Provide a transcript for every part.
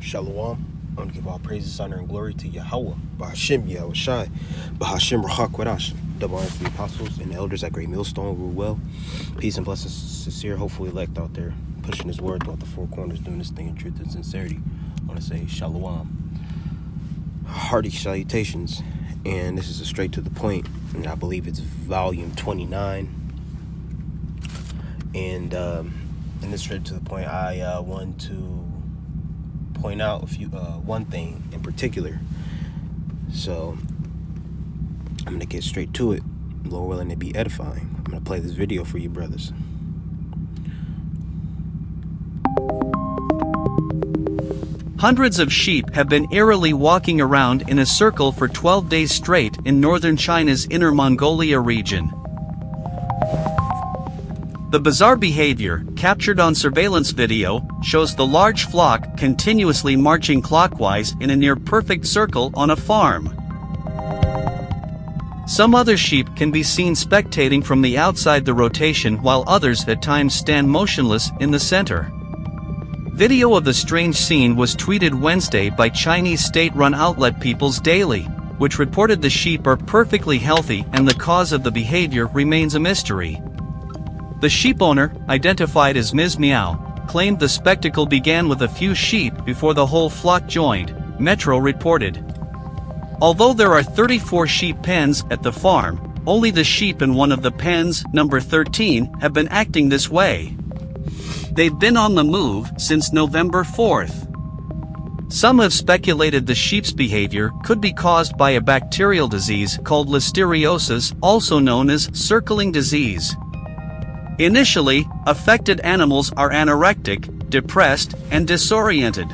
Shalom. I want to give all praises, honor, and glory to Yahweh, Bahashim, Yahweh Shai, Bahashim, Rahak, Wadash. Double honor to the apostles and the elders at Great Millstone, rule well. Peace and blessings, sincere, hopefully elect out there, pushing his word throughout the four corners, doing this thing in truth and sincerity. I want to say Shalom. Hearty salutations. And this is a straight to the point, and I believe it's volume 29. And in this straight to the point, I want to point out one thing in particular. So I'm gonna get straight to it. Lord willing, to be edifying. I'm gonna play this video for you brothers. Hundreds of sheep have been eerily walking around in a circle for 12 days straight in northern China's Inner Mongolia region. The bizarre behavior, captured on surveillance video, shows the large flock continuously marching clockwise in a near-perfect circle on a farm. Some other sheep can be seen spectating from the outside the rotation, while others at times stand motionless in the center. Video of the strange scene was tweeted Wednesday by Chinese state-run outlet People's Daily, which reported the sheep are perfectly healthy and the cause of the behavior remains a mystery. The sheep owner, identified as Ms. Meow, claimed the spectacle began with a few sheep before the whole flock joined, Metro reported. Although there are 34 sheep pens at the farm, only the sheep in one of the pens, number 13, have been acting this way. They've been on the move since November 4th. Some have speculated the sheep's behavior could be caused by a bacterial disease called listeriosis, also known as circling disease. Initially, affected animals are anorectic, depressed, and disoriented.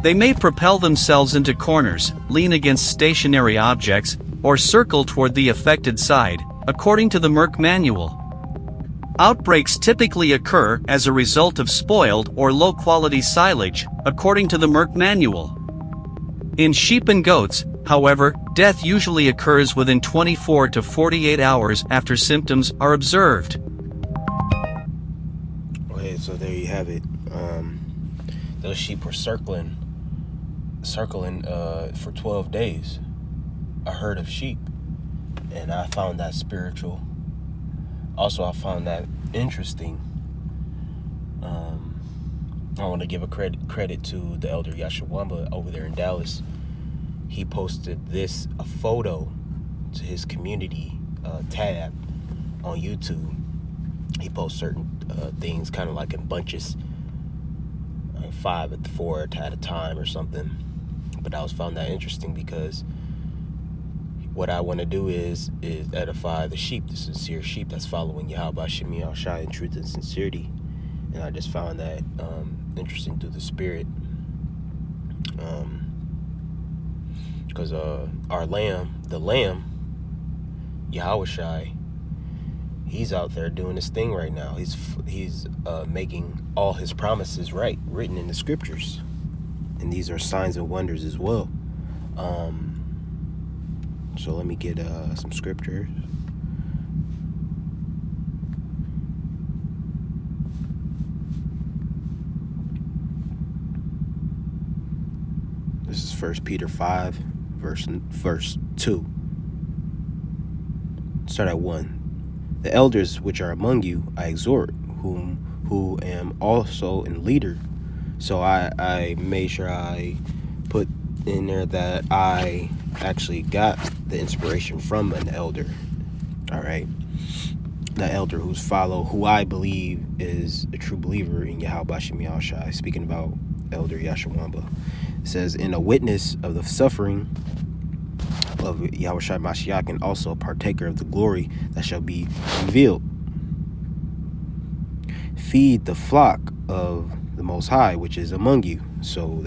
They may propel themselves into corners, lean against stationary objects, or circle toward the affected side, according to the Merck Manual. Outbreaks typically occur as a result of spoiled or low-quality silage, according to the Merck Manual. In sheep and goats, however, death usually occurs within 24 to 48 hours after symptoms are observed. Okay, so there you have it. Those sheep were circling for 12 days. A herd of sheep. And I found that spiritual. Also, I found that interesting. I want to give a credit to the elder Yashawamba over there in Dallas. He posted a photo to his community tab on YouTube. He posts certain things kind of like in bunches, 5 at 4 at a time or something. But I found that interesting because what I want to do is edify the sheep, the sincere sheep that's following Yahweh Shemi Al Shai in truth and sincerity. And I just found that interesting through the spirit. Because our lamb, the lamb, Yahweh Shai, he's out there doing his thing right now. He's making all his promises right, written in the scriptures. And these are signs and wonders as well. So let me get some scripture. This is 1 Peter 5, verse 2. Start at 1. The elders which are among you I exhort, who am also in leader. So I made sure I put in there that I actually got the inspiration from an elder. All right, the elder who I believe is a true believer in Yahweh Shemi Al Shai. Speaking about elder Yashawamba, it says, in a witness of the suffering of Yahweh Shai Mashiach, and also a partaker of the glory that shall be revealed. Feed the flock of the Most High, which is among you. So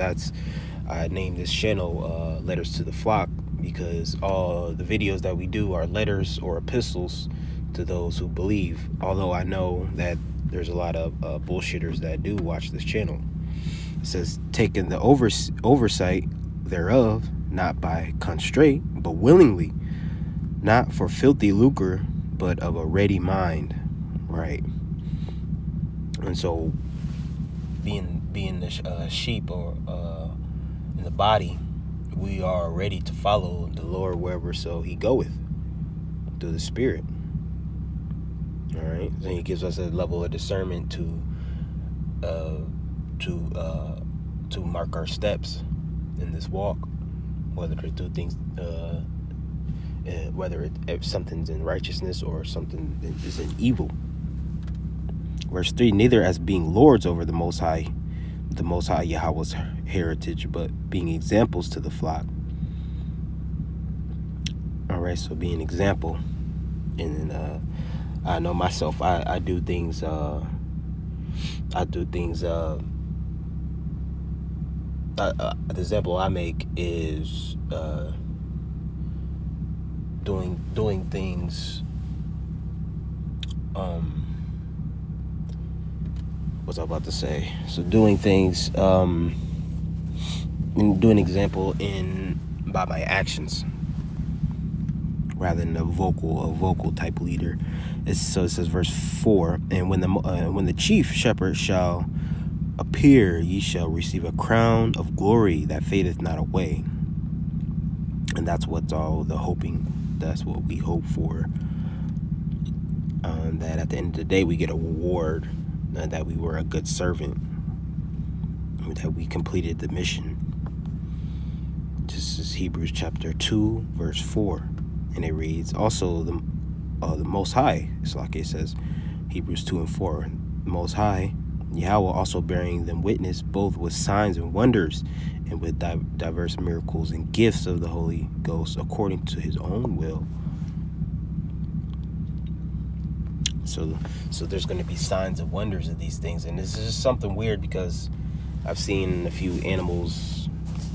I named this channel Letters to the Flock, because all the videos that we do are letters or epistles to those who believe. Although I know that there's a lot of bullshitters that do watch this channel. It says, taking the oversight thereof, not by constraint, but willingly, not for filthy lucre, but of a ready mind. Right. And so being being the sheep or in the body, we are ready to follow the Lord wherever so He goeth through the Spirit. All right, then He gives us a level of discernment to mark our steps in this walk, whether to do things, whether if something's in righteousness or something is in evil. Verse 3, neither as being lords over the Most High Yahweh's heritage, but being examples to the flock. All right, so be an example. And I know myself, I do things, the example I make is doing things, what's I about to say? So doing things, and do an example by my actions, rather than a vocal type leader. So it says, verse 4, and when the chief shepherd shall appear, ye shall receive a crown of glory that fadeth not away. And that's what's all the hoping. That's what we hope for. That at the end of the day we get a reward, that we were a good servant, that we completed the mission. This is Hebrews chapter 2, verse 4, and it reads, also the Most High, it's like it says, Hebrews 2 and 4, the Most High Yahweh also bearing them witness, both with signs and wonders, and with diverse miracles and gifts of the Holy Ghost, according to His own will. So there's going to be signs and wonders of these things, and this is just something weird because I've seen a few animals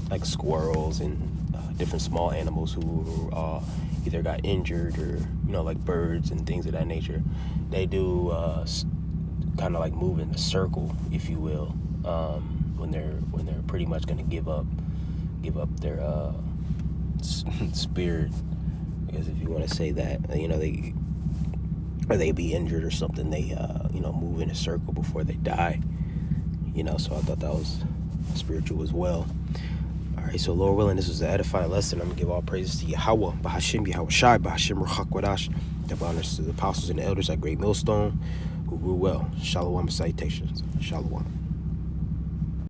like squirrels and different small animals who either got injured or like birds and things of that nature. They do kind of like move in a circle, if you will, when they're pretty much going to give up their spirit, because if you want to say that, they be injured or something, they move in a circle before they die, so I thought that was spiritual as well. All right, so Lord willing, this was an edifying lesson. I'm gonna give all praises to Yahweh, Bahashim, Yahweh Shai, Bahashim, Ruach Kwadash. Give honors to the apostles and the elders at Great Millstone who grew well. Shalom, salutations. Shalom.